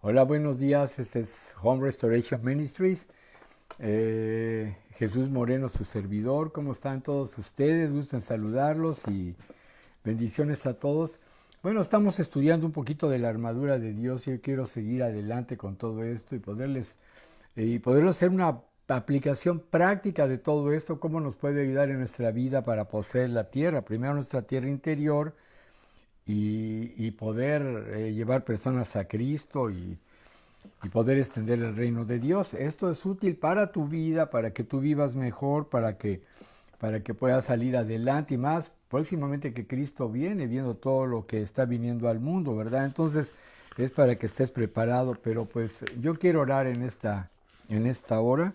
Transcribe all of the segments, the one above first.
Hola, buenos días. Este es Home Restoration Ministries. Jesús Moreno, su servidor. ¿Cómo están todos ustedes? Gusto en saludarlos y bendiciones a todos. Bueno, estamos estudiando un poquito de la armadura de Dios y yo quiero seguir adelante con todo esto y poderles hacer una aplicación práctica de todo esto, cómo nos puede ayudar en nuestra vida para poseer la tierra. Primero nuestra tierra interior y poder llevar personas a Cristo y poder extender el reino de Dios. Esto es útil para tu vida, para que tú vivas mejor, para que puedas salir adelante y más próximamente que Cristo viene, viendo todo lo que está viniendo al mundo, ¿verdad? Entonces es para que estés preparado, pero pues yo quiero orar en esta hora.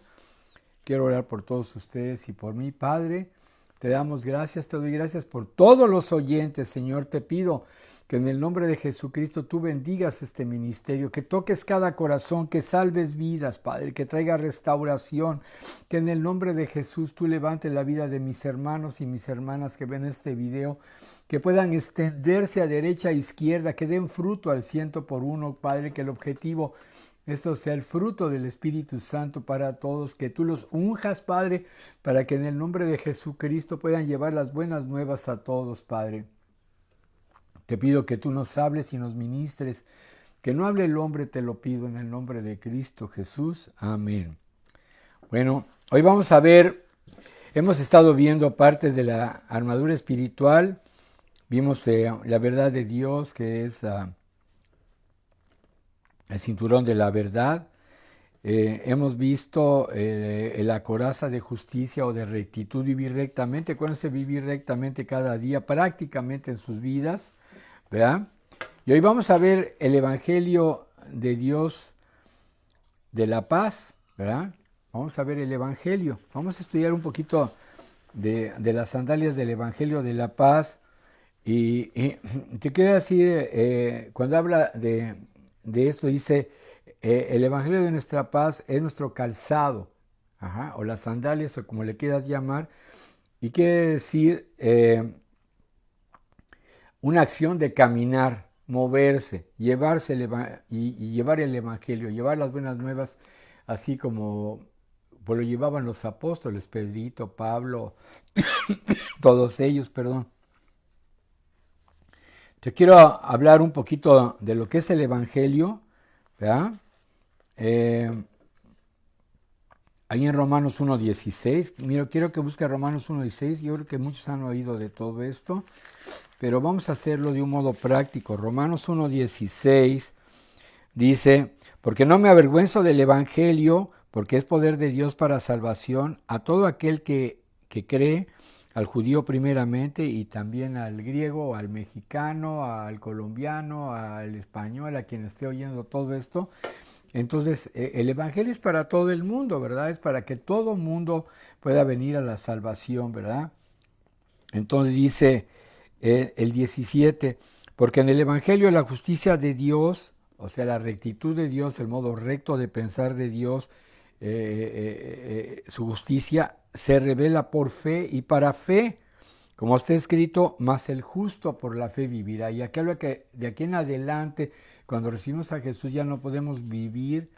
Quiero orar por todos ustedes y por mí, Padre. Te damos gracias, te doy gracias por todos los oyentes, Señor. Te pido que en el nombre de Jesucristo tú bendigas este ministerio, que toques cada corazón, que salves vidas, Padre, que traiga restauración, que en el nombre de Jesús tú levantes la vida de mis hermanos y mis hermanas que ven este video, que puedan extenderse a derecha e izquierda, que den fruto al 100 por 1, Padre, que el objetivo esto sea el fruto del Espíritu Santo para todos, que tú los unjas, Padre, para que en el nombre de Jesucristo puedan llevar las buenas nuevas a todos, Padre. Te pido que tú nos hables y nos ministres, que no hable el hombre, te lo pido en el nombre de Cristo Jesús. Amén. Bueno, hoy vamos a ver, hemos estado viendo partes de la armadura espiritual, vimos la verdad de Dios, que es el cinturón de la verdad. Hemos visto la coraza de justicia o de rectitud, vivir rectamente. Acuérdense, vivir rectamente cada día, prácticamente en sus vidas, ¿verdad? Y hoy vamos a ver el Evangelio de Dios de la paz, ¿verdad? Vamos a ver el Evangelio. Vamos a estudiar un poquito de las sandalias del Evangelio de la paz. Y te quiero decir, cuando habla de esto, dice, el Evangelio de nuestra paz es nuestro calzado, ajá, o las sandalias, o como le quieras llamar, y quiere decir una acción de caminar, moverse, y llevar el Evangelio, llevar las buenas nuevas, así como pues, lo llevaban los apóstoles, Pedrito, Pablo, todos ellos, perdón. Te quiero hablar un poquito de lo que es el Evangelio, ¿verdad? Eh, Ahí en Romanos 1.16, mira, quiero que busque Romanos 1.16, yo creo que muchos han oído de todo esto, pero vamos a hacerlo de un modo práctico. Romanos 1.16 dice, porque no me avergüenzo del Evangelio, porque es poder de Dios para salvación a todo aquel que cree, al judío primeramente y también al griego, al mexicano, al colombiano, al español, a quien esté oyendo todo esto. Entonces, el Evangelio es para todo el mundo, ¿verdad? Es para que todo mundo pueda venir a la salvación, ¿verdad? Entonces dice el 17, porque en el Evangelio la justicia de Dios, o sea, la rectitud de Dios, el modo recto de pensar de Dios, su justicia se revela por fe y para fe, como está escrito, más el justo por la fe vivirá. Y aquí habla que de aquí en adelante, cuando recibimos a Jesús, ya no podemos vivir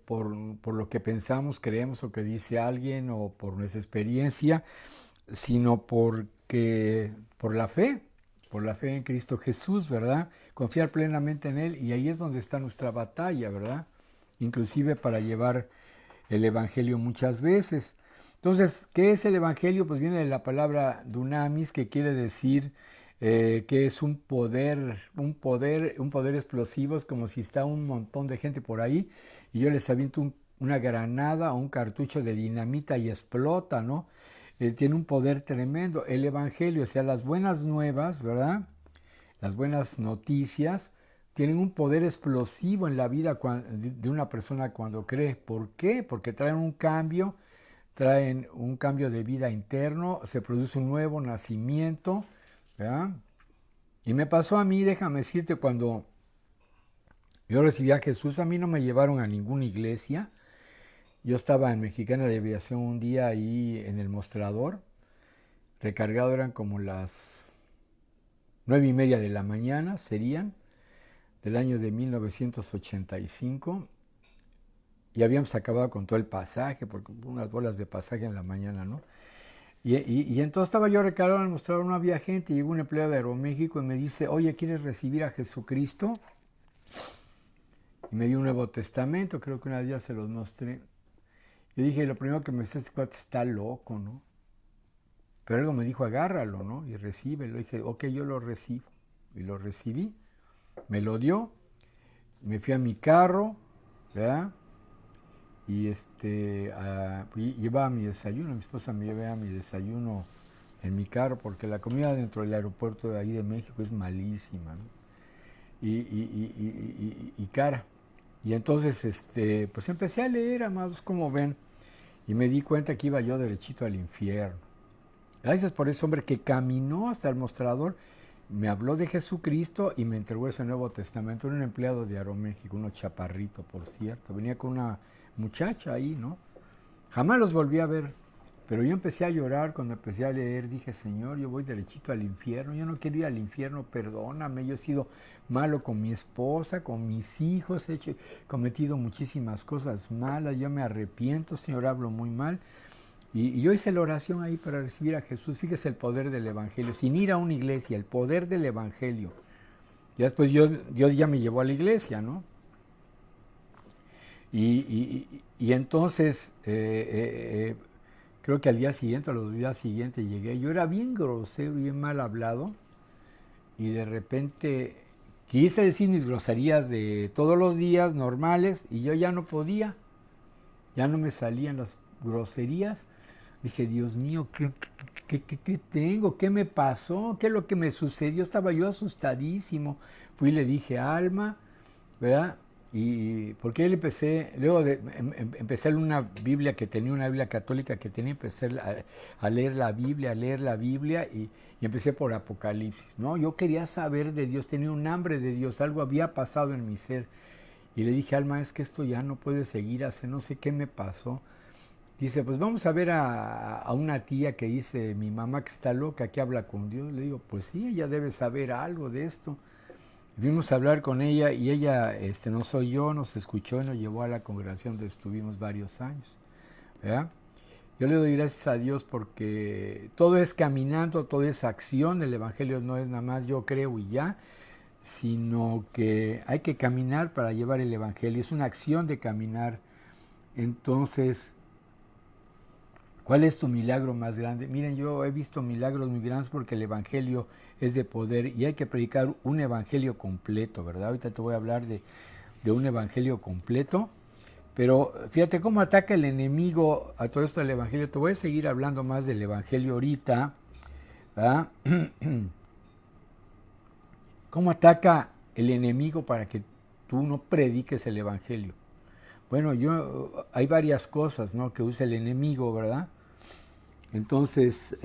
por lo que pensamos, creemos o que dice alguien o por nuestra experiencia, sino por la fe en Cristo Jesús, ¿verdad? Confiar plenamente en Él y ahí es donde está nuestra batalla, ¿verdad? Inclusive para llevar el Evangelio muchas veces. Entonces, ¿qué es el Evangelio? Pues viene de la palabra dunamis, que quiere decir que es un poder explosivo, es como si está un montón de gente por ahí y yo les aviento una granada o un cartucho de dinamita y explota, ¿no? Tiene un poder tremendo. El Evangelio, o sea, las buenas nuevas, ¿verdad? Las buenas noticias tienen un poder explosivo en la vida de una persona cuando cree. ¿Por qué? Porque traen un cambio de vida interno, se produce un nuevo nacimiento, ¿verdad? Y me pasó a mí, déjame decirte, cuando yo recibí a Jesús, a mí no me llevaron a ninguna iglesia. Yo estaba en Mexicana de Aviación un día ahí en el mostrador, recargado, eran como las 9:30 de la mañana, serían. del año de 1985 y habíamos acabado con todo el pasaje, porque unas bolas de pasaje en la mañana, ¿no? Y entonces estaba yo recargado en el mostrador, no había gente, y llegó un empleado de Aeroméxico y me dice, oye, ¿quieres recibir a Jesucristo? Y me dio un Nuevo Testamento, creo que una vez ya se los mostré. Yo dije, lo primero que me dice, este cuate está loco, ¿no? Pero algo me dijo, agárralo, ¿no? Y recíbelo. Y dije, ok, yo lo recibo. Y lo recibí, me lo dio, me fui a mi carro, ¿verdad? Y llevaba mi desayuno, mi esposa me llevaba mi desayuno en mi carro, porque la comida dentro del aeropuerto de ahí de México es malísima, ¿no? Y cara. Y entonces, pues empecé a leer, amados, como ven, y me di cuenta que iba yo derechito al infierno. Gracias por ese hombre que caminó hasta el mostrador, me habló de Jesucristo y me entregó ese Nuevo Testamento. Era un empleado de Aeroméxico, uno chaparrito, por cierto. Venía con una muchacha ahí, ¿no? Jamás los volví a ver. Pero yo empecé a llorar cuando empecé a leer. Dije, Señor, yo voy derechito al infierno. Yo no quiero ir al infierno, perdóname. Yo he sido malo con mi esposa, con mis hijos. He cometido muchísimas cosas malas. Yo me arrepiento, Señor, hablo muy mal. Y yo hice la oración ahí para recibir a Jesús. Fíjese el poder del Evangelio. Sin ir a una iglesia, el poder del Evangelio. Y después Dios ya me llevó a la iglesia, ¿no? Y entonces, creo que al día siguiente, a los días siguientes llegué. Yo era bien grosero, bien mal hablado. Y de repente quise decir mis groserías de todos los días normales y yo ya no podía. Ya no me salían las groserías. Dije, Dios mío, ¿qué tengo? ¿Qué me pasó? ¿Qué es lo que me sucedió? Estaba yo asustadísimo. Fui y le dije, Alma, ¿verdad? Y porque él luego empecé a leer una Biblia que tenía, una Biblia católica que tenía, empecé a leer la Biblia y empecé por Apocalipsis, ¿no? Yo quería saber de Dios, tenía un hambre de Dios, algo había pasado en mi ser. Y le dije, Alma, es que esto ya no puede seguir, no sé qué me pasó. Dice, pues vamos a ver a una tía que dice, mi mamá que está loca, que habla con Dios. Le digo, pues sí, ella debe saber algo de esto. Fuimos a hablar con ella y ella nos oyó, nos escuchó y nos llevó a la congregación donde estuvimos varios años, ¿verdad? Yo le doy gracias a Dios porque todo es caminando, todo es acción. El Evangelio no es nada más yo creo y ya, sino que hay que caminar para llevar el Evangelio. Es una acción de caminar. Entonces, ¿cuál es tu milagro más grande? Miren, yo he visto milagros muy grandes porque el Evangelio es de poder y hay que predicar un Evangelio completo, ¿verdad? Ahorita te voy a hablar de un Evangelio completo, pero fíjate cómo ataca el enemigo a todo esto del Evangelio. Te voy a seguir hablando más del Evangelio ahorita, ¿verdad? ¿Cómo ataca el enemigo para que tú no prediques el Evangelio? Bueno, hay varias cosas, ¿no?, que usa el enemigo, ¿verdad? Entonces,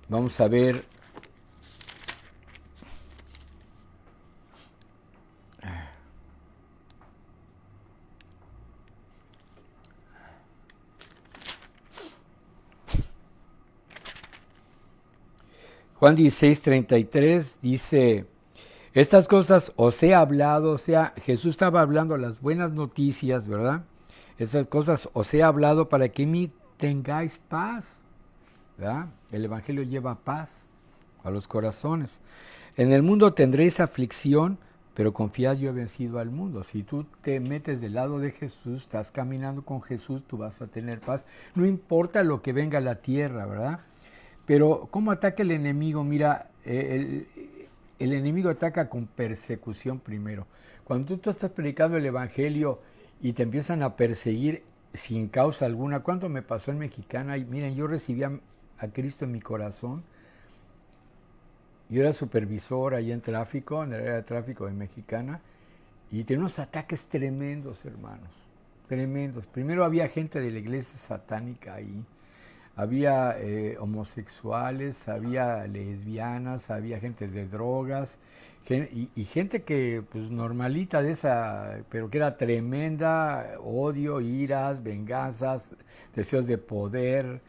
vamos a ver. Juan 16:33 dice, estas cosas os he hablado, o sea, Jesús estaba hablando las buenas noticias, ¿verdad? Estas cosas os he hablado para que en mí tengáis paz, ¿verdad? El Evangelio lleva paz a los corazones. En el mundo tendréis aflicción, pero confiad, yo he vencido al mundo. Si tú te metes del lado de Jesús, estás caminando con Jesús, tú vas a tener paz. No importa lo que venga a la tierra, ¿verdad? Pero ¿cómo ataca el enemigo? Mira, el enemigo ataca con persecución primero. Cuando tú estás predicando el Evangelio y te empiezan a perseguir sin causa alguna, ¿cuánto me pasó en Mexicana? Y miren, yo recibí a Cristo en mi corazón. Yo era supervisor allá en tráfico, en el área de tráfico de Mexicana, y tenía unos ataques tremendos, hermanos, tremendos. Primero había gente de la iglesia satánica ahí, había homosexuales, había lesbianas, había gente de drogas, y gente que, pues, normalita de esa, pero que era tremenda, odio, iras, venganzas, deseos de poder,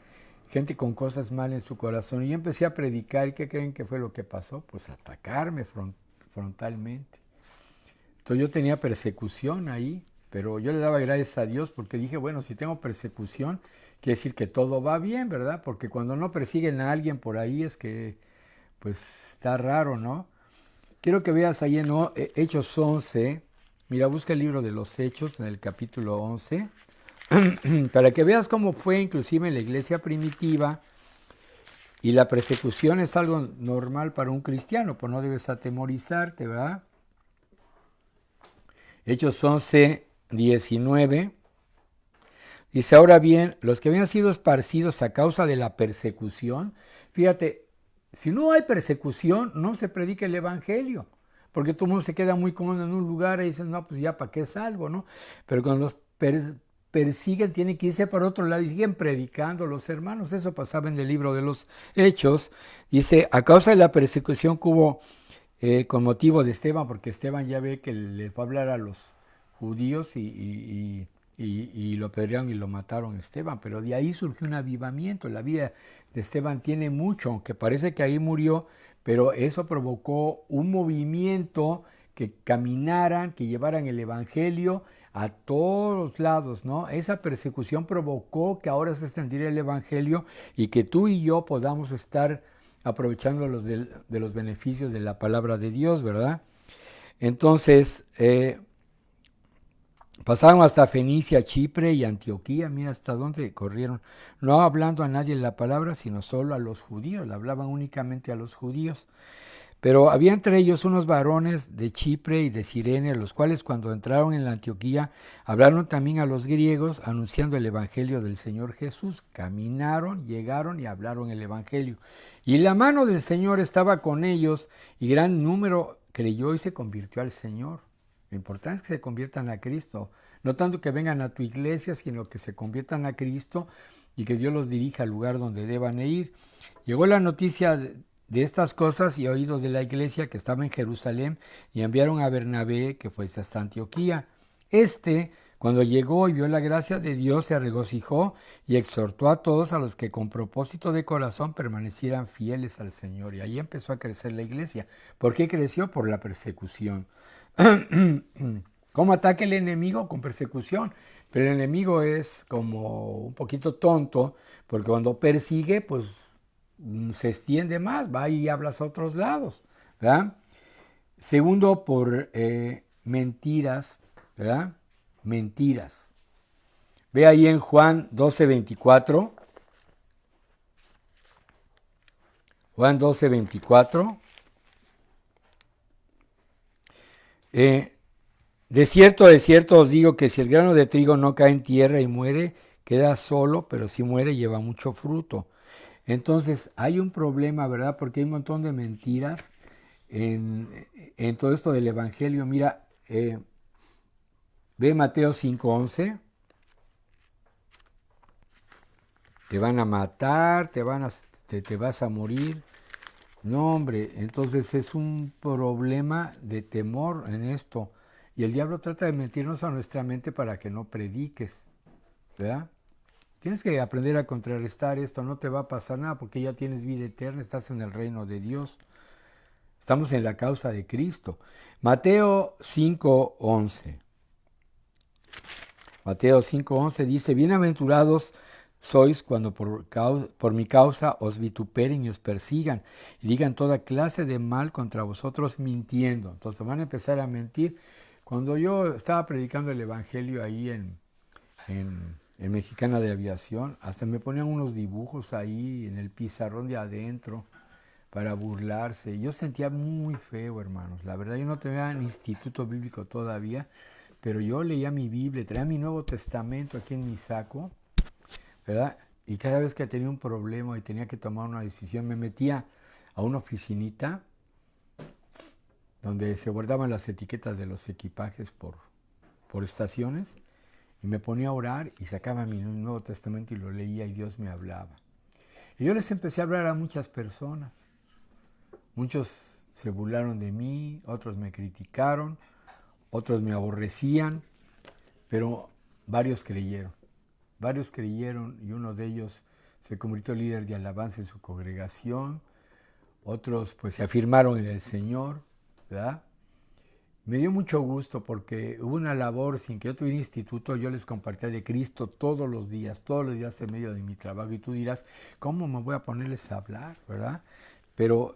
gente con cosas mal en su corazón. Y yo empecé a predicar, ¿y qué creen que fue lo que pasó? Pues atacarme frontalmente. Entonces yo tenía persecución ahí, pero yo le daba gracias a Dios porque dije, bueno, si tengo persecución, quiere decir que todo va bien, ¿verdad? Porque cuando no persiguen a alguien por ahí es que, pues, está raro, ¿no? Quiero que veas ahí en Hechos 11, mira, busca el libro de los Hechos en el capítulo 11, para que veas cómo fue inclusive en la iglesia primitiva, y la persecución es algo normal para un cristiano, pues no debes atemorizarte, ¿verdad? Hechos 11, 19, dice, ahora bien, los que habían sido esparcidos a causa de la persecución, fíjate, si no hay persecución, no se predica el evangelio, porque todo el mundo se queda muy cómodo en un lugar y dicen, no, pues ya para qué salgo, ¿no? Pero cuando los persiguen, tienen que irse para otro lado y siguen predicando los hermanos. Eso pasaba en el libro de los Hechos. Dice, a causa de la persecución que hubo con motivo de Esteban, porque Esteban ya ve que le fue a hablar a los judíos y lo apedrearon y lo mataron a Esteban, pero de ahí surgió un avivamiento. La vida de Esteban tiene mucho, aunque parece que ahí murió, pero eso provocó un movimiento que caminaran, que llevaran el evangelio a todos lados, ¿no? Esa persecución provocó que ahora se extendiera el evangelio y que tú y yo podamos estar aprovechando de los beneficios de la palabra de Dios, ¿verdad? Entonces, pasaron hasta Fenicia, Chipre y Antioquía, mira hasta dónde corrieron, no hablando a nadie la palabra, sino solo a los judíos, la hablaban únicamente a los judíos. Pero había entre ellos unos varones de Chipre y de Cirene, los cuales cuando entraron en la Antioquía hablaron también a los griegos anunciando el evangelio del Señor Jesús. Caminaron, llegaron y hablaron el evangelio. Y la mano del Señor estaba con ellos y gran número creyó y se convirtió al Señor. Lo importante es que se conviertan a Cristo. No tanto que vengan a tu iglesia, sino que se conviertan a Cristo y que Dios los dirija al lugar donde deban ir. Llegó la noticia de estas cosas y oídos de la iglesia que estaba en Jerusalén y enviaron a Bernabé que fuese hasta Antioquía. Cuando llegó y vio la gracia de Dios, se regocijó y exhortó a todos a los que con propósito de corazón permanecieran fieles al Señor. Y ahí empezó a crecer la iglesia. ¿Por qué creció? Por la persecución. ¿Cómo ataca el enemigo? Con persecución. Pero el enemigo es como un poquito tonto, porque cuando persigue, pues se extiende más, va y hablas a otros lados, ¿verdad? Segundo, por mentiras, ¿verdad? Mentiras. Ve ahí en Juan 12:24. Juan 12:24. De cierto os digo que si el grano de trigo no cae en tierra y muere, queda solo, pero si muere lleva mucho fruto. Entonces hay un problema, ¿verdad? Porque hay un montón de mentiras en todo esto del Evangelio. Mira, ve Mateo 5:11. Te van a matar, te vas a morir. No, hombre, entonces es un problema de temor en esto. Y el diablo trata de mentirnos a nuestra mente para que no prediques, ¿verdad? Tienes que aprender a contrarrestar esto, no te va a pasar nada porque ya tienes vida eterna, estás en el reino de Dios. Estamos en la causa de Cristo. Mateo 5:11. Mateo 5:11 dice, bienaventurados sois cuando por mi causa os vituperen y os persigan y digan toda clase de mal contra vosotros mintiendo. Entonces van a empezar a mentir. Cuando yo estaba predicando el evangelio ahí en Mexicana de Aviación, hasta me ponían unos dibujos ahí en el pizarrón de adentro para burlarse. Yo sentía muy feo, hermanos. La verdad, yo no tenía un instituto bíblico todavía, pero yo leía mi Biblia, traía mi Nuevo Testamento aquí en mi saco, ¿verdad? Y cada vez que tenía un problema y tenía que tomar una decisión, me metía a una oficinita donde se guardaban las etiquetas de los equipajes por estaciones, y me ponía a orar y sacaba mi Nuevo Testamento y lo leía y Dios me hablaba. Y yo les empecé a hablar a muchas personas. Muchos se burlaron de mí, otros me criticaron, otros me aborrecían, pero varios creyeron y uno de ellos se convirtió en líder de alabanza en su congregación, otros pues se afirmaron en el Señor, ¿verdad? Me dio mucho gusto porque hubo una labor sin que yo tuviera instituto, yo les compartía de Cristo todos los días en medio de mi trabajo, y tú dirás, ¿cómo me voy a ponerles a hablar, verdad? Pero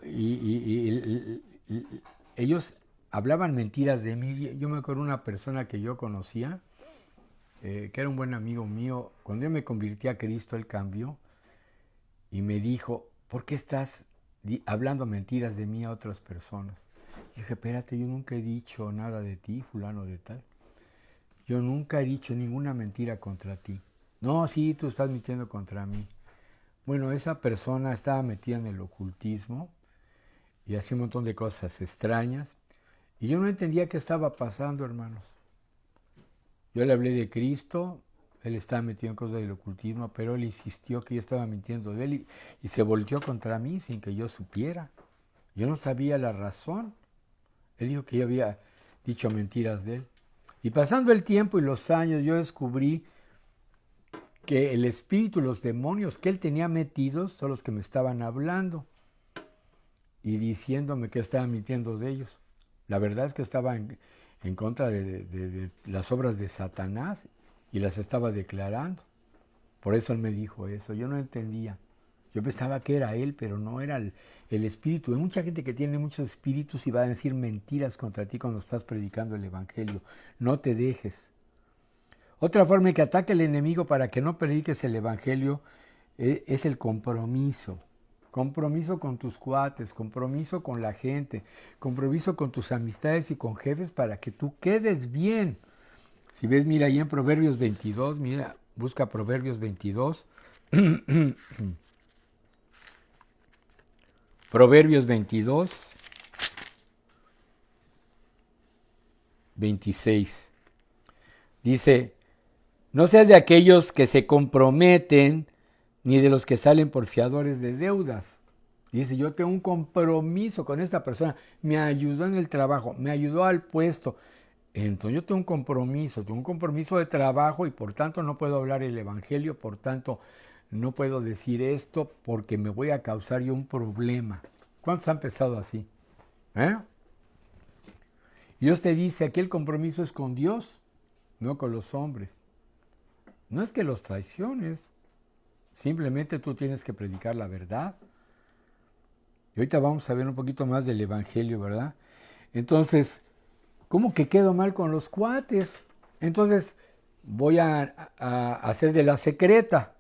ellos hablaban mentiras de mí. Yo me acuerdo de una persona que yo conocía, que era un buen amigo mío. Cuando yo me convertí a Cristo, él cambió y me dijo, ¿por qué estás hablando mentiras de mí a otras personas? Y dije, espérate, yo nunca he dicho nada de ti, fulano de tal. Yo nunca he dicho ninguna mentira contra ti. No, sí, tú estás mintiendo contra mí. Bueno, esa persona estaba metida en el ocultismo y hacía un montón de cosas extrañas. Y yo no entendía qué estaba pasando, hermanos. Yo le hablé de Cristo, él estaba metido en cosas del ocultismo, pero él insistió que yo estaba mintiendo de él y se volteó contra mí sin que yo supiera. Yo no sabía la razón. Él dijo que yo había dicho mentiras de él. Y pasando el tiempo y los años, yo descubrí que el espíritu, los demonios que él tenía metidos, son los que me estaban hablando y diciéndome que estaba mintiendo de ellos. La verdad es que estaba en contra de las obras de Satanás y las estaba declarando. Por eso él me dijo eso. Yo no entendía. Yo pensaba que era él, pero no era el espíritu. Hay mucha gente que tiene muchos espíritus y va a decir mentiras contra ti cuando estás predicando el evangelio. No te dejes. Otra forma en que ataca el enemigo para que no prediques el evangelio es el compromiso. Compromiso con tus cuates, compromiso con la gente, compromiso con tus amistades y con jefes para que tú quedes bien. Si ves, mira ahí en Proverbios 22, mira, busca Proverbios 22. Proverbios 22, 26. Dice, no seas de aquellos que se comprometen, ni de los que salen por fiadores de deudas. Dice, yo tengo un compromiso con esta persona, me ayudó en el trabajo, me ayudó al puesto. Entonces yo tengo un compromiso de trabajo y por tanto no puedo hablar el evangelio, por tanto no puedo decir esto porque me voy a causar yo un problema. ¿Cuántos han pensado así? Dios te dice, aquí el compromiso es con Dios, no con los hombres. No es que los traiciones, simplemente tú tienes que predicar la verdad. Y ahorita vamos a ver un poquito más del evangelio, ¿verdad? Entonces, ¿cómo que quedo mal con los cuates? Entonces, voy a hacer de la secreta.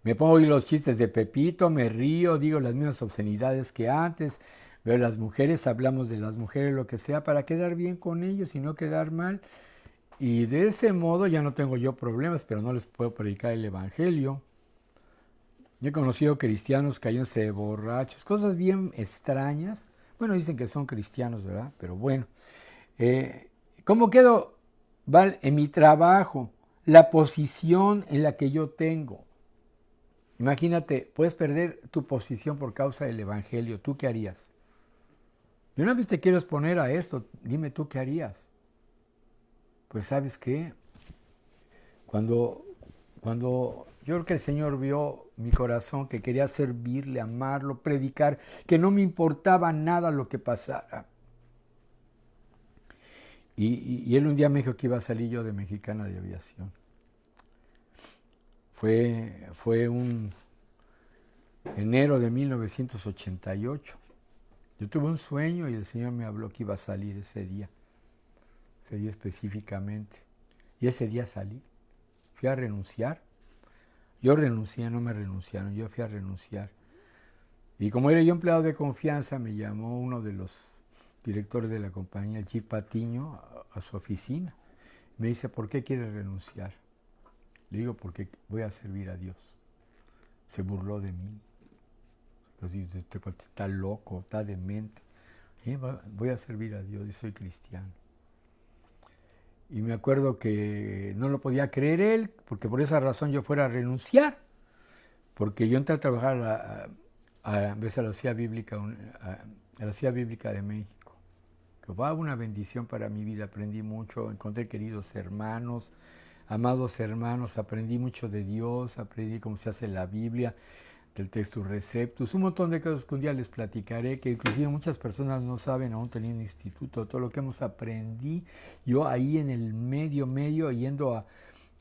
Me pongo a oír los chistes de Pepito, me río, digo las mismas obscenidades que antes, veo a las mujeres, hablamos de las mujeres, lo que sea, para quedar bien con ellos y no quedar mal. Y de ese modo ya no tengo yo problemas, pero no les puedo predicar el evangelio. Yo he conocido cristianos cayéndose de borrachos, cosas bien extrañas. Bueno, dicen que son cristianos, ¿verdad? Pero bueno. ¿Cómo quedo mal en mi trabajo? La posición en la que yo tengo. Imagínate, puedes perder tu posición por causa del evangelio. ¿Tú qué harías? Y una vez te quiero exponer a esto, dime tú qué harías. Pues ¿sabes qué? Cuando yo creo que el Señor vio mi corazón, que quería servirle, amarlo, predicar, que no me importaba nada lo que pasara. Y él un día me dijo que iba a salir yo de Mexicana de Aviación. Fue un enero de 1988. Yo tuve un sueño y el Señor me habló que iba a salir ese día específicamente. Y ese día salí. Fui a renunciar. Yo renuncié, no me renunciaron, yo fui a renunciar. Y como era yo empleado de confianza, me llamó uno de los directores de la compañía, el Chief Patiño, a su oficina. Me dice, ¿por qué quieres renunciar? Le digo, porque voy a servir a Dios. Se burló de mí. Este cuate está loco, está demente. Voy a servir a Dios y soy cristiano. Y me acuerdo que no lo podía creer él, porque por esa razón yo fuera a renunciar. Porque yo entré a trabajar a veces a la Ciudad Bíblica, a la Ciudad Bíblica de México. Que fue una bendición para mi vida, aprendí mucho, encontré queridos hermanos, amados hermanos, aprendí mucho de Dios, aprendí cómo se hace la Biblia, del Textus Receptus, un montón de cosas que un día les platicaré, que inclusive muchas personas no saben, aún teniendo instituto, todo lo que hemos aprendido. Yo ahí en el medio, yendo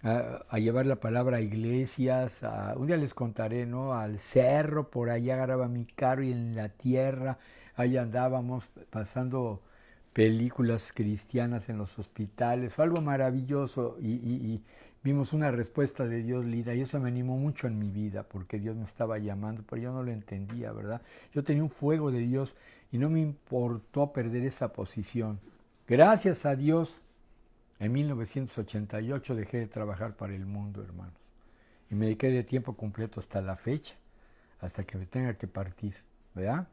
a llevar la palabra a iglesias, un día les contaré, ¿no? Al cerro, por allá agarraba mi carro y en la tierra, ahí andábamos pasando películas cristianas en los hospitales, fue algo maravilloso y vimos una respuesta de Dios linda y eso me animó mucho en mi vida porque Dios me estaba llamando, pero yo no lo entendía, ¿verdad? Yo tenía un fuego de Dios y no me importó perder esa posición. Gracias a Dios, en 1988 dejé de trabajar para el mundo, hermanos, y me dediqué de tiempo completo hasta la fecha, hasta que me tenga que partir, ¿verdad?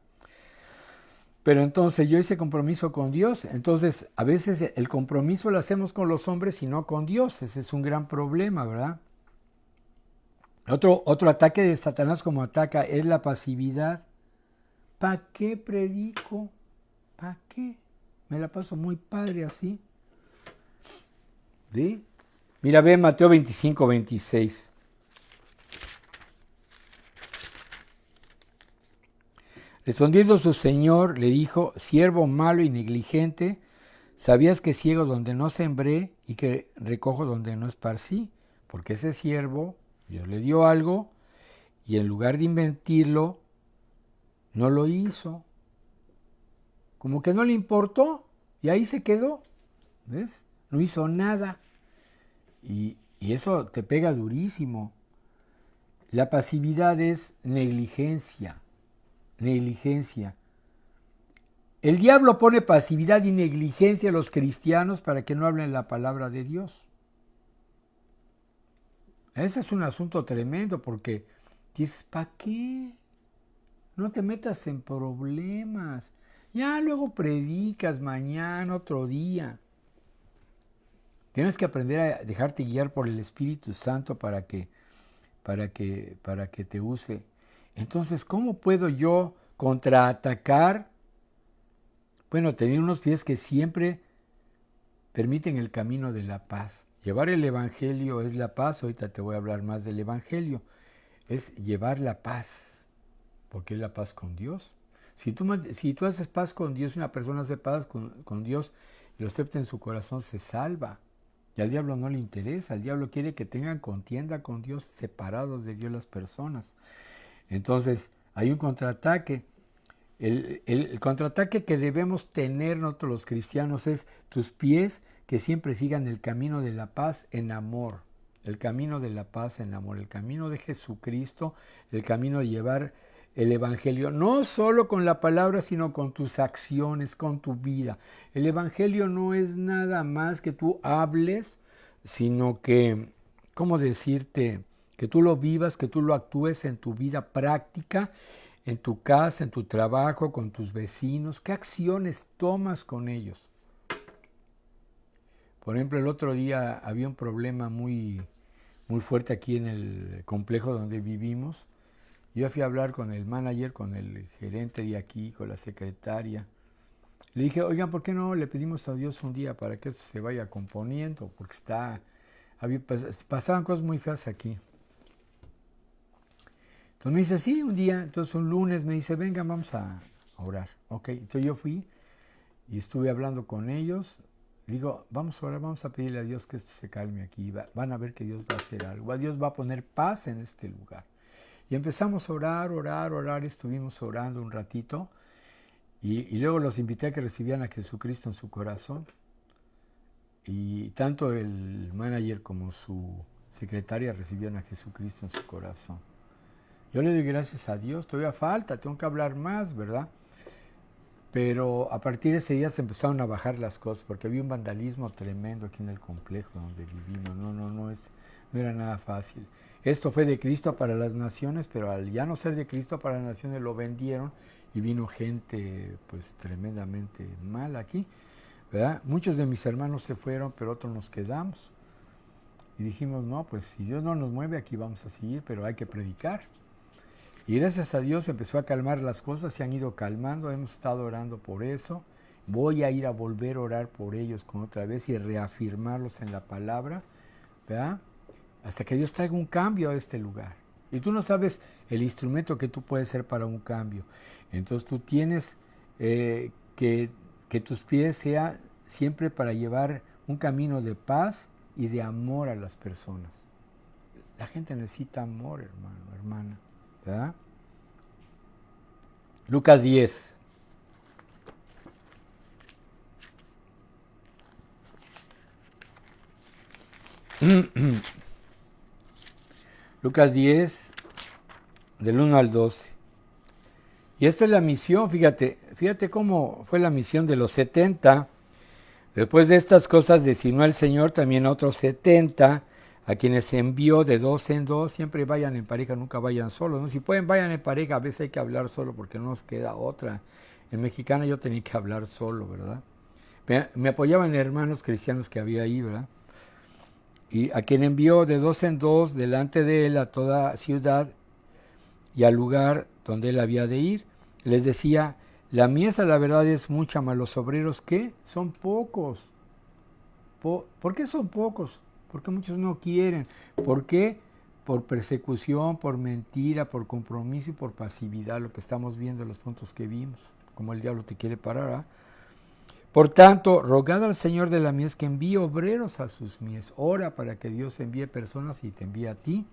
Pero entonces yo hice compromiso con Dios, entonces a veces el compromiso lo hacemos con los hombres y no con Dios, ese es un gran problema, ¿verdad? Otro ataque de Satanás como ataca es la pasividad. ¿Para qué predico? ¿Para qué? Me la paso muy padre así. ¿Sí? Mira, ve Mateo 25, 26. Respondiendo su señor, le dijo: siervo malo y negligente, ¿sabías que ciego donde no sembré y que recojo donde no esparcí? Porque ese siervo, Dios le dio algo y en lugar de invertirlo, no lo hizo. Como que no le importó y ahí se quedó. ¿Ves? No hizo nada. Y eso te pega durísimo. La pasividad es negligencia. Negligencia. El diablo pone pasividad y negligencia a los cristianos para que no hablen la palabra de Dios. Ese es un asunto tremendo porque dices, ¿para qué? No te metas en problemas. Ya luego predicas mañana, otro día. Tienes que aprender a dejarte guiar por el Espíritu Santo para que te use. Entonces, ¿cómo puedo yo contraatacar? Bueno, tener unos pies que siempre permiten el camino de la paz. Llevar el Evangelio es la paz. Ahorita te voy a hablar más del Evangelio. Es llevar la paz, porque es la paz con Dios. Si tú haces paz con Dios, una persona hace paz con Dios y lo acepta en su corazón, se salva. Y al diablo no le interesa. El diablo quiere que tengan contienda con Dios, separados de Dios las personas. Entonces, hay un contraataque. El contraataque que debemos tener nosotros los cristianos es tus pies que siempre sigan el camino de la paz en amor. El camino de la paz en amor. El camino de Jesucristo. El camino de llevar el Evangelio. No solo con la palabra, sino con tus acciones, con tu vida. El Evangelio no es nada más que tú hables, sino que, ¿cómo decirte? Que tú lo vivas, que tú lo actúes en tu vida práctica, en tu casa, en tu trabajo, con tus vecinos. ¿Qué acciones tomas con ellos? Por ejemplo, el otro día había un problema muy fuerte aquí en el complejo donde vivimos. Yo fui a hablar con el manager, con el gerente de aquí, con la secretaria. Le dije, oigan, ¿por qué no le pedimos a Dios un día para que esto se vaya componiendo? Porque pasaban cosas muy feas aquí. Entonces me dice, sí, un día, entonces un lunes me dice, venga, vamos a orar. Ok, entonces yo fui y estuve hablando con ellos. Digo, vamos a orar, vamos a pedirle a Dios que esto se calme aquí. Van a ver que Dios va a hacer algo. Dios va a poner paz en este lugar. Y empezamos a orar, estuvimos orando un ratito. Y luego los invité a que recibieran a Jesucristo en su corazón. Y tanto el manager como su secretaria recibieron a Jesucristo en su corazón. Yo le doy gracias a Dios, todavía falta, tengo que hablar más, ¿verdad? Pero a partir de ese día se empezaron a bajar las cosas, porque había un vandalismo tremendo aquí en el complejo donde vivimos. No era nada fácil. Esto fue de Cristo para las naciones, pero al ya no ser de Cristo para las naciones lo vendieron y vino gente pues tremendamente mal aquí, ¿verdad? Muchos de mis hermanos se fueron, pero otros nos quedamos. Y dijimos, no, pues si Dios no nos mueve, aquí vamos a seguir, pero hay que predicar. Y gracias a Dios empezó a calmar las cosas, se han ido calmando, hemos estado orando por eso. Voy a ir a volver a orar por ellos con otra vez y reafirmarlos en la palabra ¿verdad? Hasta que Dios traiga un cambio a este lugar. Y tú no sabes el instrumento que tú puedes ser para un cambio. Entonces tú tienes que tus pies sean siempre para llevar un camino de paz y de amor a las personas. La gente necesita amor, hermano, hermana, ¿verdad? Lucas 10. Lucas 10, del 1 al 12. Y esta es la misión, fíjate cómo fue la misión de los 70. Después de estas cosas designó el Señor también a otros 70, a quienes envió de dos en dos. Siempre vayan en pareja, nunca vayan solos, ¿no? Si pueden, vayan en pareja, a veces hay que hablar solo porque no nos queda otra. En Mexicana yo tenía que hablar solo, ¿verdad? Me apoyaban hermanos cristianos que había ahí, ¿verdad? Y a quien envió de dos en dos delante de él a toda ciudad y al lugar donde él había de ir, les decía: la mies, la verdad, es mucha, mas los obreros, ¿qué? Son pocos. ¿Por qué son pocos? Porque muchos no quieren. ¿Por qué? Por persecución, por mentira, por compromiso y por pasividad, lo que estamos viendo en los puntos que vimos, como el diablo te quiere parar, ¿ah? Por tanto, rogad al Señor de la mies que envíe obreros a sus mies. Ora para que Dios envíe personas y te envíe a ti.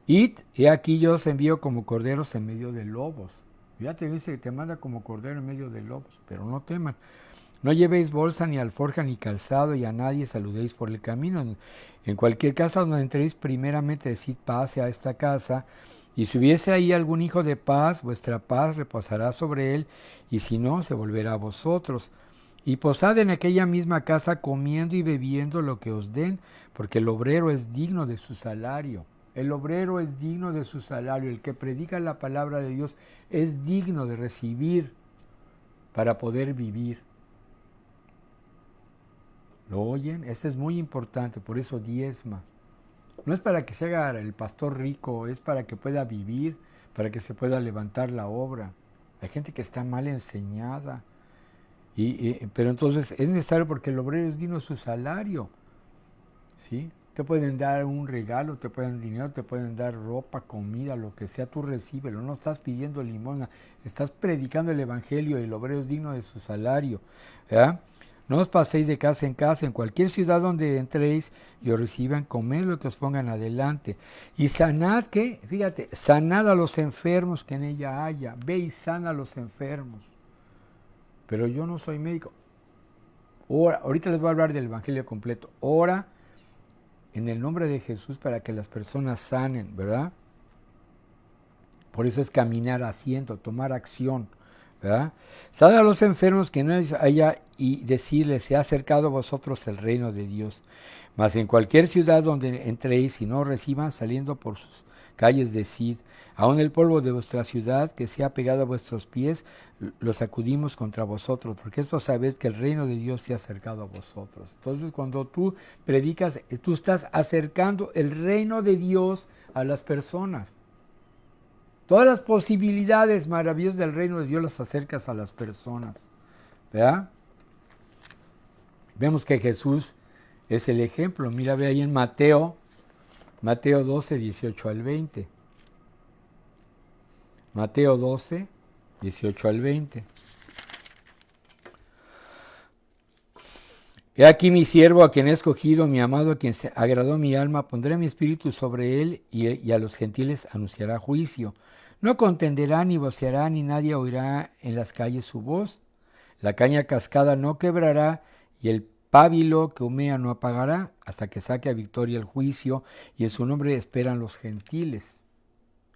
Id, he aquí yo os envío como corderos en medio de lobos. Ya te dice que te manda como cordero en medio de lobos, pero no teman. No llevéis bolsa, ni alforja, ni calzado, y a nadie saludéis por el camino. En cualquier casa donde entréis, primeramente decid paz a esta casa. Y si hubiese ahí algún hijo de paz, vuestra paz reposará sobre él, y si no, se volverá a vosotros. Y posad en aquella misma casa comiendo y bebiendo lo que os den, porque el obrero es digno de su salario. El obrero es digno de su salario. El que predica la palabra de Dios es digno de recibir para poder vivir. ¿Lo oyen? Esto es muy importante, por eso diezma. No es para que se haga el pastor rico, es para que pueda vivir, para que se pueda levantar la obra. Hay gente que está mal enseñada. Pero entonces es necesario porque el obrero es digno de su salario. ¿Sí? Te pueden dar un regalo, te pueden dar dinero, te pueden dar ropa, comida, lo que sea, tú recíbelo. No estás pidiendo limosna, estás predicando el evangelio y el obrero es digno de su salario. ¿Verdad? No os paséis de casa en cualquier ciudad donde entréis y os reciban, comed lo que os pongan adelante. Y sanad, ¿qué? Fíjate, sanad a los enfermos que en ella haya. Ve y sana a los enfermos. Pero yo no soy médico. Ora, ahorita les voy a hablar del evangelio completo. Ora en el nombre de Jesús para que las personas sanen, ¿verdad? Por eso es caminar haciendo, tomar acción, ¿verdad? Sanad a los enfermos que no haya y decirles: se ha acercado a vosotros el reino de Dios. Mas en cualquier ciudad donde entréis y no reciban, saliendo por sus calles, decid: aun el polvo de vuestra ciudad que se ha pegado a vuestros pies, lo sacudimos contra vosotros, porque esto sabed que el reino de Dios se ha acercado a vosotros. Entonces, cuando tú predicas, tú estás acercando el reino de Dios a las personas. Todas las posibilidades maravillosas del reino de Dios las acercas a las personas, ¿verdad? Vemos que Jesús es el ejemplo. Mira, ve ahí en Mateo 12, 18 al 20. Mateo 12, 18 al 20. He aquí mi siervo a quien he escogido, mi amado a quien se agradó mi alma, pondré mi espíritu sobre él y a los gentiles anunciará juicio. No contenderá ni voceará, ni nadie oirá en las calles su voz. La caña cascada no quebrará y el pábilo que humea no apagará hasta que saque a victoria el juicio, y en su nombre esperan los gentiles.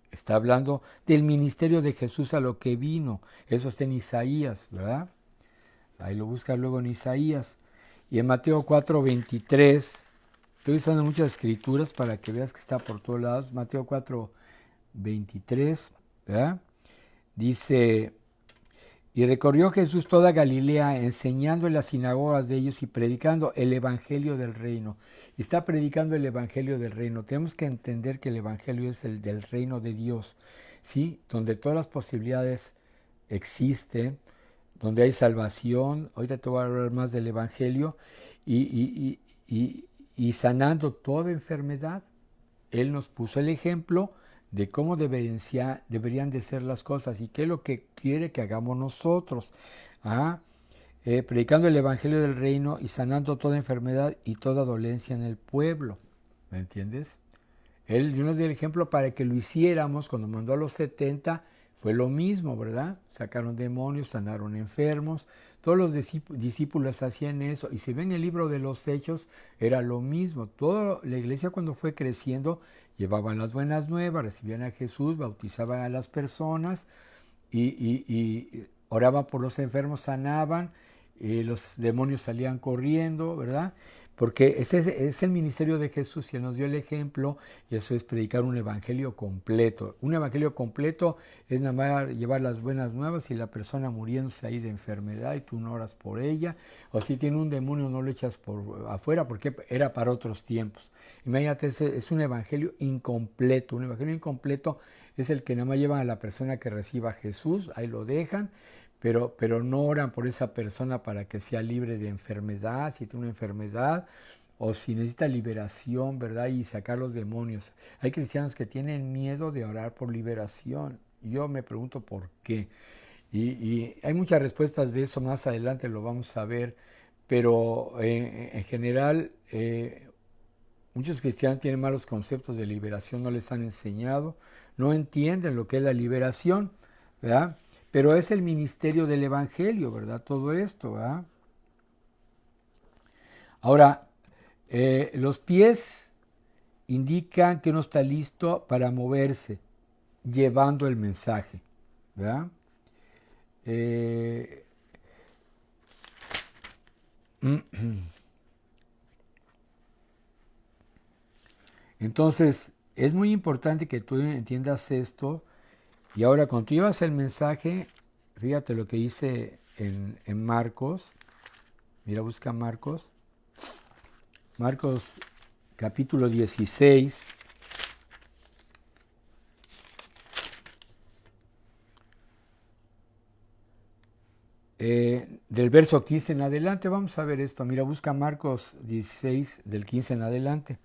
Está hablando del ministerio de Jesús a lo que vino. Eso está en Isaías, ¿verdad? Ahí lo buscas luego en Isaías. Y en Mateo 4, 23, estoy usando muchas escrituras para que veas que está por todos lados. Mateo 4, 23, ¿verdad? Dice: y recorrió Jesús toda Galilea, enseñando en las sinagogas de ellos y predicando el evangelio del reino. Y está predicando el evangelio del reino. Tenemos que entender que el evangelio es el del reino de Dios, ¿sí? Donde todas las posibilidades existen, donde hay salvación. Ahorita te voy a hablar más del evangelio. Y y sanando toda enfermedad. Él nos puso el ejemplo de cómo deberían de ser las cosas y qué es lo que quiere que hagamos nosotros. Predicando el Evangelio del Reino y sanando toda enfermedad y toda dolencia en el pueblo. ¿Me entiendes? Él nos dio el ejemplo para que lo hiciéramos. Cuando mandó a los 70, fue lo mismo, ¿verdad? Sacaron demonios, sanaron enfermos. Todos los discípulos hacían eso. Y si ven el libro de los Hechos, era lo mismo. Toda la iglesia, cuando fue creciendo, llevaban las buenas nuevas, recibían a Jesús, bautizaban a las personas y oraban por los enfermos, sanaban, los demonios salían corriendo, ¿verdad? Porque ese es el ministerio de Jesús y Él nos dio el ejemplo, y eso es predicar un evangelio completo. Un evangelio completo es nada más llevar las buenas nuevas y la persona muriéndose ahí de enfermedad y tú no oras por ella, o si tiene un demonio no lo echas por afuera porque era para otros tiempos. Imagínate, es un evangelio incompleto. Un evangelio incompleto es el que nada más llevan a la persona que reciba a Jesús, ahí lo dejan, pero no oran por esa persona para que sea libre de enfermedad, si tiene una enfermedad, o si necesita liberación, ¿verdad? Y sacar los demonios. Hay cristianos que tienen miedo de orar por liberación. Yo me pregunto por qué. Y hay muchas respuestas de eso, más adelante lo vamos a ver, pero en general muchos cristianos tienen malos conceptos de liberación, no les han enseñado, no entienden lo que es la liberación, ¿verdad? Pero es el ministerio del Evangelio, ¿verdad? Todo esto, ¿verdad? Ahora, los pies indican que uno está listo para moverse, llevando el mensaje, ¿verdad? Entonces, es muy importante que tú entiendas esto. Y ahora, cuando tú llevas el mensaje, fíjate lo que dice en Marcos. Mira, busca Marcos. Marcos capítulo 16. Del verso 15 en adelante, vamos a ver esto. Mira, busca Marcos 16, del 15 en adelante.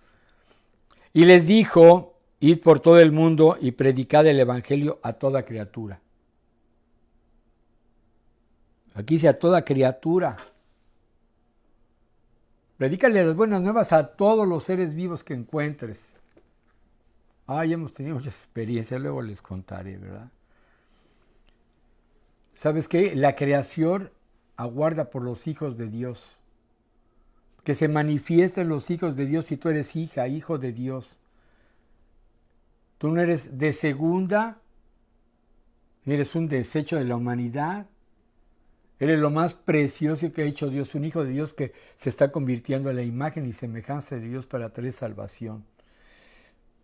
Y les dijo: id por todo el mundo y predicad el evangelio a toda criatura. Aquí dice a toda criatura. Predícale las buenas nuevas a todos los seres vivos que encuentres. Ya hemos tenido muchas experiencias, luego les contaré, ¿verdad? ¿Sabes qué? La creación aguarda por los hijos de Dios. Que se manifiesten los hijos de Dios si tú eres hija, hijo de Dios. Tú no eres de segunda, ni eres un desecho de la humanidad. Eres lo más precioso que ha hecho Dios, un hijo de Dios que se está convirtiendo en la imagen y semejanza de Dios para traer salvación.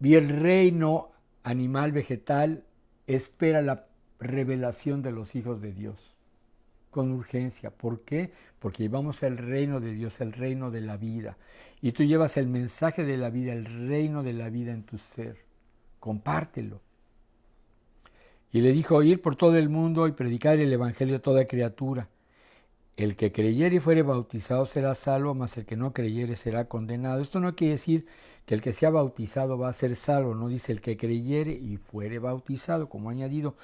Y el reino animal, vegetal, espera la revelación de los hijos de Dios con urgencia. ¿Por qué? Porque llevamos el reino de Dios, el reino de la vida. Y tú llevas el mensaje de la vida, el reino de la vida en tu ser. Compártelo. Y le dijo: ir por todo el mundo y predicar el evangelio a toda criatura. El que creyere y fuere bautizado será salvo, mas el que no creyere será condenado. Esto no quiere decir que el que sea bautizado va a ser salvo, no dice el que creyere y fuere bautizado, como ha añadido,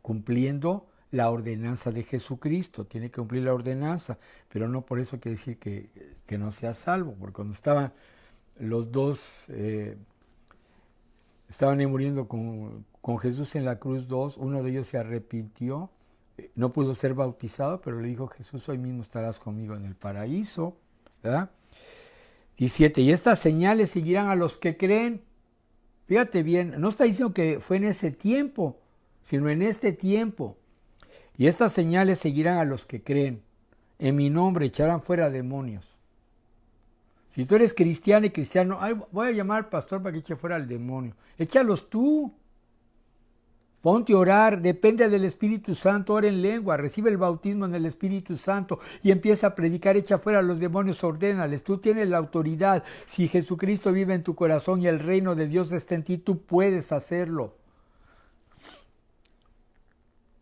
cumpliendo la ordenanza de Jesucristo. Tiene que cumplir la ordenanza, pero no por eso quiere decir que no sea salvo, porque cuando estaban los dos, estaban ahí muriendo con Jesús en la cruz, uno de ellos se arrepintió, no pudo ser bautizado, pero le dijo: Jesús, hoy mismo estarás conmigo en el paraíso, ¿verdad? 17, y estas señales seguirán a los que creen. Fíjate bien, no está diciendo que fue en ese tiempo, sino en este tiempo. Y estas señales seguirán a los que creen. En mi nombre echarán fuera demonios. Si tú eres cristiano y cristiano, voy a llamar al pastor para que eche fuera al demonio. Échalos tú. Ponte a orar, depende del Espíritu Santo, ora en lengua, recibe el bautismo en el Espíritu Santo y empieza a predicar, echa fuera a los demonios, ordénales. Tú tienes la autoridad. Si Jesucristo vive en tu corazón y el reino de Dios está en ti, tú puedes hacerlo.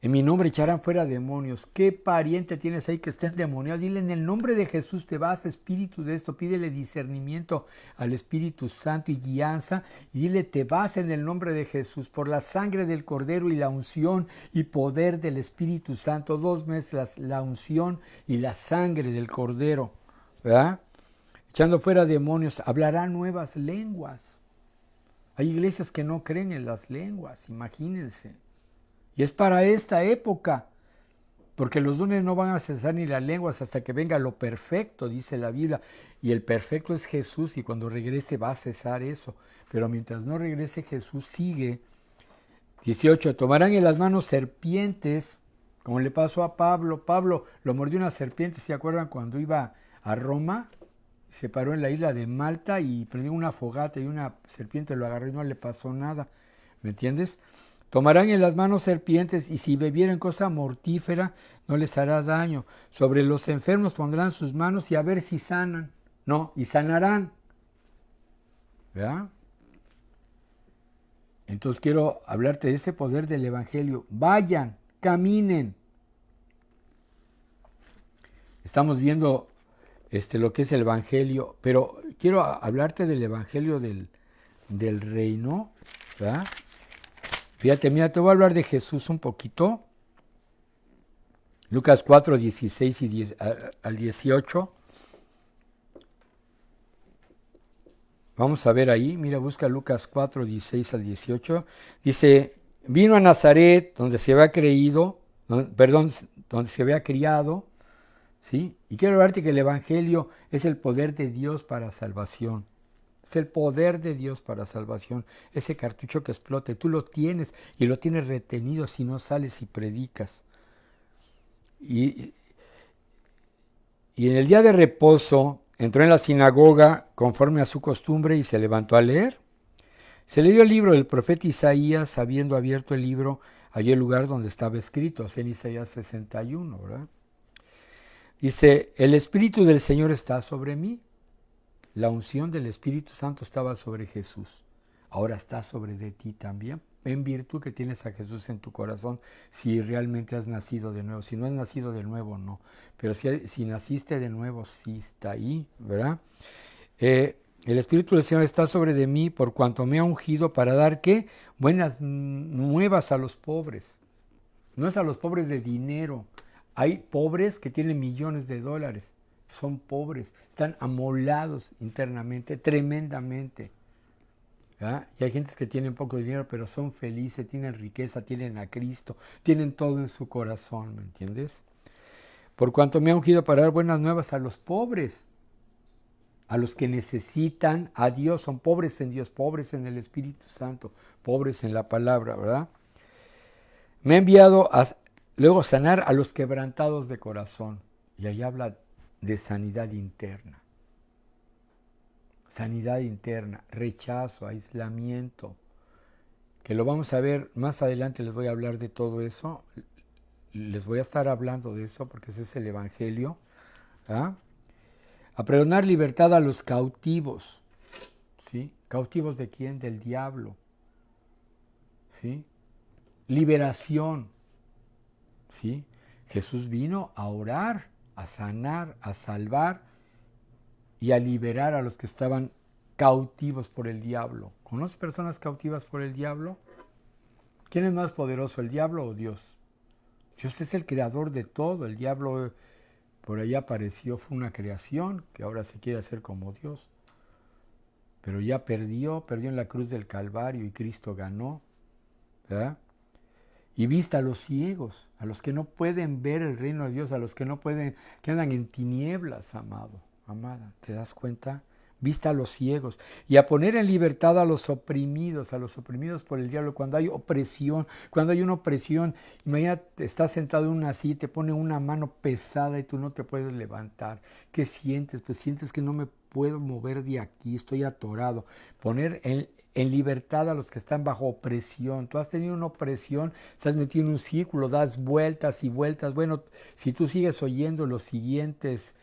En mi nombre echarán fuera demonios. ¿Qué pariente tienes ahí que esté endemoniado? Dile, en el nombre de Jesús te vas, espíritu de esto. Pídele discernimiento al Espíritu Santo y guianza. Y dile, te vas en el nombre de Jesús, por la sangre del Cordero y la unción y poder del Espíritu Santo. 2 veces la unción y la sangre del Cordero, ¿verdad? Echando fuera demonios, hablará nuevas lenguas. Hay iglesias que no creen en las lenguas, imagínense. Y es para esta época, porque los dones no van a cesar ni las lenguas hasta que venga lo perfecto, dice la Biblia. Y el perfecto es Jesús, y cuando regrese va a cesar eso. Pero mientras no regrese Jesús, sigue. 18, tomarán en las manos serpientes, como le pasó a Pablo. Pablo lo mordió una serpiente, ¿se acuerdan cuando iba a Roma? Se paró en la isla de Malta y prendió una fogata y una serpiente lo agarró y no le pasó nada. ¿Me entiendes? Tomarán en las manos serpientes y si bebieren cosa mortífera no les hará daño. Sobre los enfermos pondrán sus manos y a ver si sanan. No, y sanarán. ¿Verdad? Entonces quiero hablarte de ese poder del Evangelio. Vayan, caminen. Estamos viendo lo que es el Evangelio, pero quiero hablarte del Evangelio del reino, ¿verdad? Fíjate, mira, te voy a hablar de Jesús un poquito. Lucas 4, 16 y 10, al 18. Vamos a ver ahí, mira, busca Lucas 4, 16 al 18. Dice, vino a Nazaret, donde se había donde se había criado, ¿sí? Y quiero hablarte que el Evangelio es el poder de Dios para salvación. Es el poder de Dios para salvación. Ese cartucho que explota, tú lo tienes y lo tienes retenido si no sales y predicas. Y en el día de reposo entró en la sinagoga conforme a su costumbre y se levantó a leer. Se le dio el libro del profeta Isaías, habiendo abierto el libro, halló el lugar donde estaba escrito, en Isaías 61, ¿verdad? Dice, el Espíritu del Señor está sobre mí. La unción del Espíritu Santo estaba sobre Jesús. Ahora está sobre de ti también, en virtud que tienes a Jesús en tu corazón, si realmente has nacido de nuevo. Si no has nacido de nuevo, no. Pero si naciste de nuevo, sí está ahí, ¿verdad? El Espíritu del Señor está sobre de mí, por cuanto me ha ungido para dar, ¿qué? Buenas nuevas a los pobres. No es a los pobres de dinero. Hay pobres que tienen millones de dólares. Son pobres, están amolados internamente, tremendamente. ¿Verdad? Y hay gente que tienen poco dinero, pero son felices, tienen riqueza, tienen a Cristo, tienen todo en su corazón, ¿me entiendes? Por cuanto me ha ungido para dar buenas nuevas a los pobres, a los que necesitan a Dios, son pobres en Dios, pobres en el Espíritu Santo, pobres en la palabra, ¿verdad? Me ha enviado a luego sanar a los quebrantados de corazón. Y ahí habla de sanidad interna. Sanidad interna, rechazo, aislamiento, que lo vamos a ver más adelante, les voy a hablar de todo eso, les voy a estar hablando de eso porque ese es el Evangelio. ¿Ah? A pregonar libertad a los cautivos, ¿sí? ¿Cautivos de quién? Del diablo, ¿sí? Liberación, ¿sí? Jesús vino a orar, a sanar, a salvar y a liberar a los que estaban cautivos por el diablo. ¿Conoces personas cautivas por el diablo? ¿Quién es más poderoso, el diablo o Dios? Dios es el creador de todo. El diablo por allá apareció, fue una creación que ahora se quiere hacer como Dios. Pero ya perdió en la cruz del Calvario y Cristo ganó, ¿verdad? Y vista a los ciegos, a los que no pueden ver el reino de Dios, a los que no pueden, que andan en tinieblas, amado, amada, ¿te das cuenta? Vista a los ciegos y a poner en libertad a los oprimidos por el diablo. Cuando hay opresión, imagínate, estás sentado en una silla y te pone una mano pesada y tú no te puedes levantar. ¿Qué sientes? Pues sientes que no me puedo mover de aquí, estoy atorado. Poner en libertad a los que están bajo opresión. Tú has tenido una opresión, estás metido en un círculo, das vueltas y vueltas. Bueno, si tú sigues oyendo los siguientes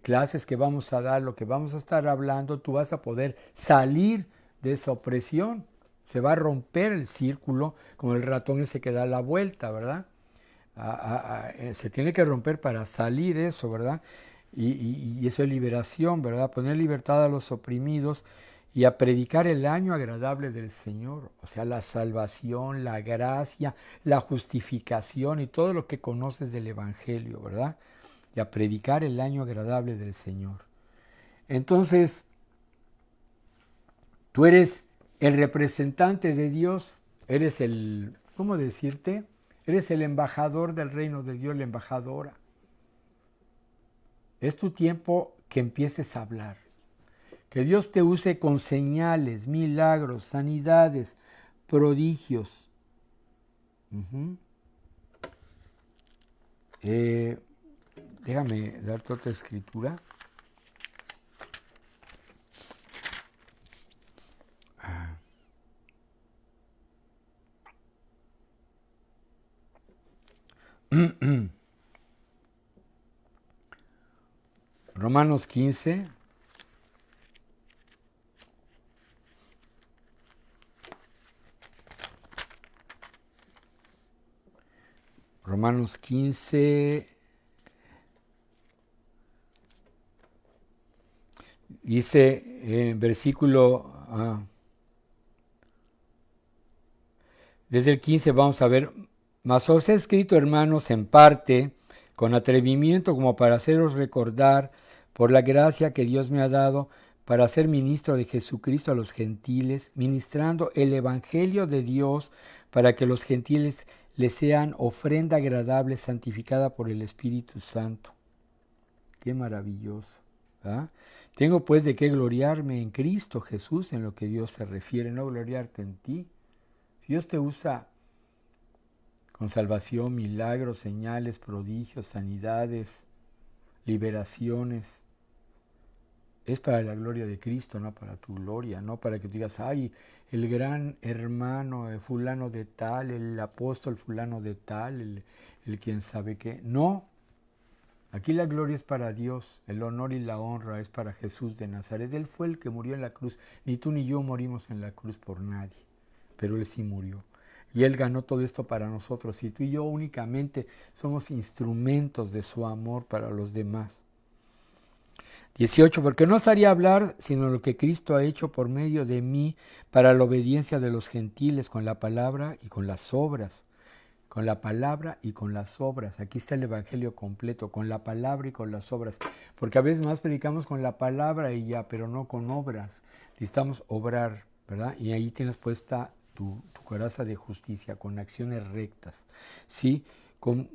clases que vamos a dar, lo que vamos a estar hablando, tú vas a poder salir de esa opresión. Se va a romper el círculo, como el ratón ese que da la vuelta, ¿verdad? Se tiene que romper para salir eso, ¿verdad? Y eso es liberación, ¿verdad? Poner libertad a los oprimidos y a predicar el año agradable del Señor, o sea, la salvación, la gracia, la justificación y todo lo que conoces del Evangelio, ¿verdad? Y a predicar el año agradable del Señor. Entonces, tú eres el representante de Dios, eres el, ¿cómo decirte? Eres el embajador del reino de Dios, la embajadora. Es tu tiempo que empieces a hablar. Que Dios te use con señales, milagros, sanidades, prodigios. Déjame darte otra escritura. Romanos 15. Romanos 15. Dice en versículo, desde el 15 vamos a ver, mas os he escrito, hermanos, en parte, con atrevimiento, como para haceros recordar, por la gracia que Dios me ha dado, para ser ministro de Jesucristo a los gentiles, ministrando el Evangelio de Dios, para que los gentiles le sean ofrenda agradable, santificada por el Espíritu Santo. Qué maravilloso, ¿verdad? Tengo pues de qué gloriarme en Cristo Jesús, en lo que Dios se refiere, no gloriarte en ti. Si Dios te usa con salvación, milagros, señales, prodigios, sanidades, liberaciones, es para la gloria de Cristo, no para tu gloria, no para que tú digas, ay, el gran hermano fulano de tal, el apóstol fulano de tal, el quien sabe qué. No, aquí la gloria es para Dios, el honor y la honra es para Jesús de Nazaret. Él fue el que murió en la cruz, ni tú ni yo morimos en la cruz por nadie, pero Él sí murió. Y Él ganó todo esto para nosotros, y tú y yo únicamente somos instrumentos de su amor para los demás. 18, porque no os haría hablar sino lo que Cristo ha hecho por medio de mí para la obediencia de los gentiles con la palabra y con las obras. Con la palabra y con las obras. Aquí está el evangelio completo, con la palabra y con las obras. Porque a veces más predicamos con la palabra y ya, pero no con obras. Necesitamos obrar, ¿verdad? Y ahí tienes puesta tu coraza de justicia, con acciones rectas, ¿sí? Con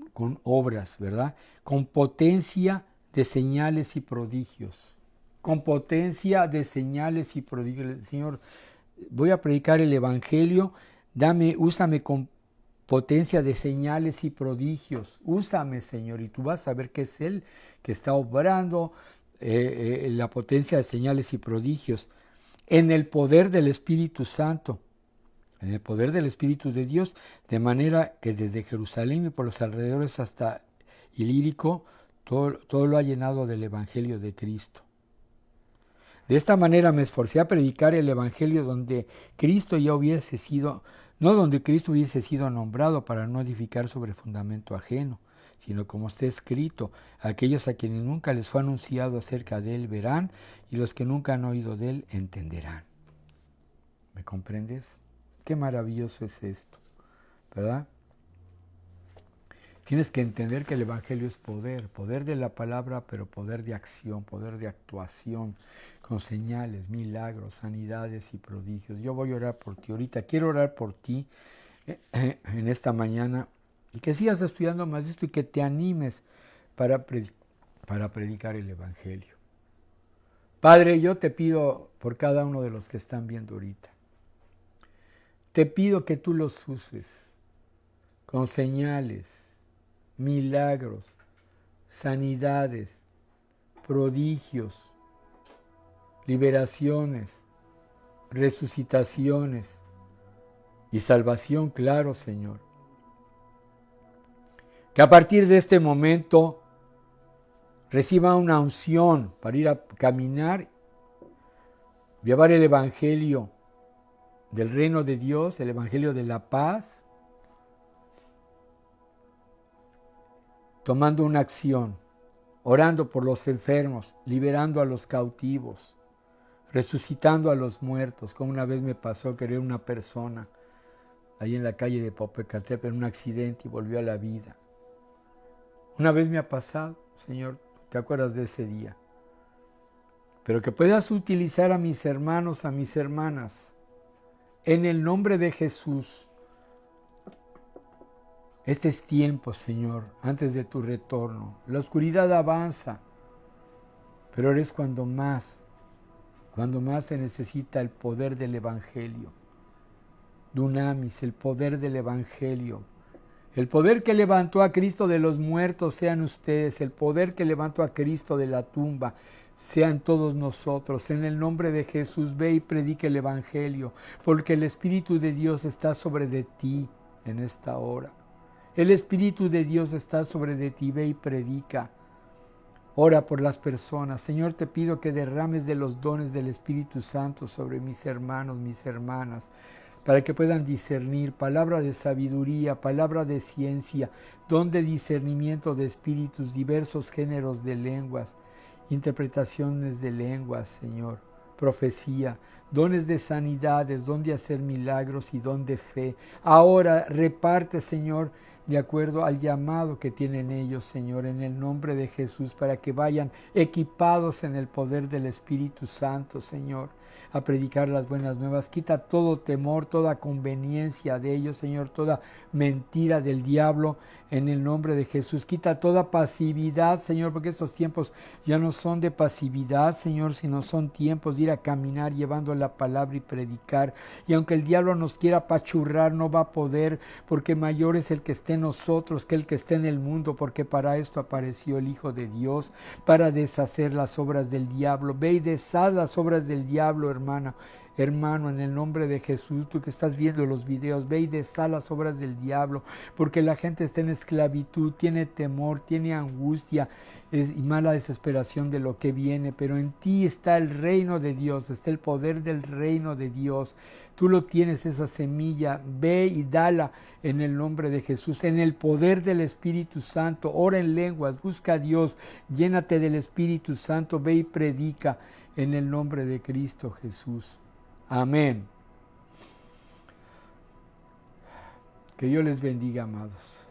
obras, ¿verdad? Con potencia de señales y prodigios. Con potencia de señales y prodigios. Señor, voy a predicar el evangelio, úsame con potencia de señales y prodigios. Úsame, Señor, y tú vas a ver que es Él que está obrando la potencia de señales y prodigios en el poder del Espíritu Santo, en el poder del Espíritu de Dios, de manera que desde Jerusalén y por los alrededores hasta Ilírico, todo lo ha llenado del Evangelio de Cristo. De esta manera me esforcé a predicar el Evangelio donde Cristo ya hubiese sido, no donde Cristo hubiese sido nombrado, para no edificar sobre fundamento ajeno, sino como está escrito, aquellos a quienes nunca les fue anunciado acerca de Él verán, y los que nunca han oído de Él entenderán. ¿Me comprendes? Qué maravilloso es esto, ¿verdad? Tienes que entender que el Evangelio es poder, poder de la palabra, pero poder de acción, poder de actuación, con señales, milagros, sanidades y prodigios. Yo voy a orar por ti ahorita, quiero orar por ti en esta mañana, y que sigas estudiando más esto y que te animes para predicar el Evangelio. Padre, yo te pido por cada uno de los que están viendo ahorita, te pido que tú los uses con señales, milagros, sanidades, prodigios, liberaciones, resucitaciones y salvación, claro, Señor. Que a partir de este momento reciba una unción para ir a caminar, llevar el Evangelio del reino de Dios, el evangelio de la paz, tomando una acción, orando por los enfermos, liberando a los cautivos, resucitando a los muertos, como una vez me pasó que era una persona ahí en la calle de Popocatépetl en un accidente y volvió a la vida. Una vez me ha pasado, Señor, ¿te acuerdas de ese día? Pero que puedas utilizar a mis hermanos, a mis hermanas, en el nombre de Jesús. Este es tiempo, Señor, antes de tu retorno. La oscuridad avanza, pero eres cuando más se necesita el poder del Evangelio. Dunamis, el poder del Evangelio. El poder que levantó a Cristo de los muertos sean ustedes. El poder que levantó a Cristo de la tumba sean todos nosotros. En el nombre de Jesús, ve y predica el Evangelio, porque el Espíritu de Dios está sobre de ti en esta hora. El Espíritu de Dios está sobre de ti, ve y predica. Ora por las personas. Señor, te pido que derrames de los dones del Espíritu Santo sobre mis hermanos, mis hermanas, para que puedan discernir palabra de sabiduría, palabra de ciencia, don de discernimiento de espíritus, diversos géneros de lenguas, interpretaciones de lenguas, Señor, profecía, dones de sanidades, don de hacer milagros y don de fe. Ahora reparte, Señor, de acuerdo al llamado que tienen ellos, Señor, en el nombre de Jesús, para que vayan equipados en el poder del Espíritu Santo, Señor, a predicar las buenas nuevas. Quita todo temor, toda conveniencia de ellos, Señor, toda mentira del diablo, en el nombre de Jesús. Quita toda pasividad, Señor, porque estos tiempos ya no son de pasividad, Señor, sino son tiempos de ir a caminar llevando la palabra y predicar. Y aunque el diablo nos quiera apachurrar, no va a poder, porque mayor es el que esté en nosotros que el que esté en el mundo, porque para esto apareció el Hijo de Dios, para deshacer las obras del diablo. Ve y deshaz las obras del diablo, hermano, en el nombre de Jesús. Tú que estás viendo los videos, ve y deshaz las obras del diablo, porque la gente está en esclavitud, tiene temor, tiene angustia y mala desesperación de lo que viene, pero en ti está el reino de Dios, está el poder del reino de Dios. Tú lo tienes, esa semilla, ve y dala en el nombre de Jesús, en el poder del Espíritu Santo. Ora en lenguas, busca a Dios, llénate del Espíritu Santo, ve y predica en el nombre de Cristo Jesús. Amén. Que Dios les bendiga, amados.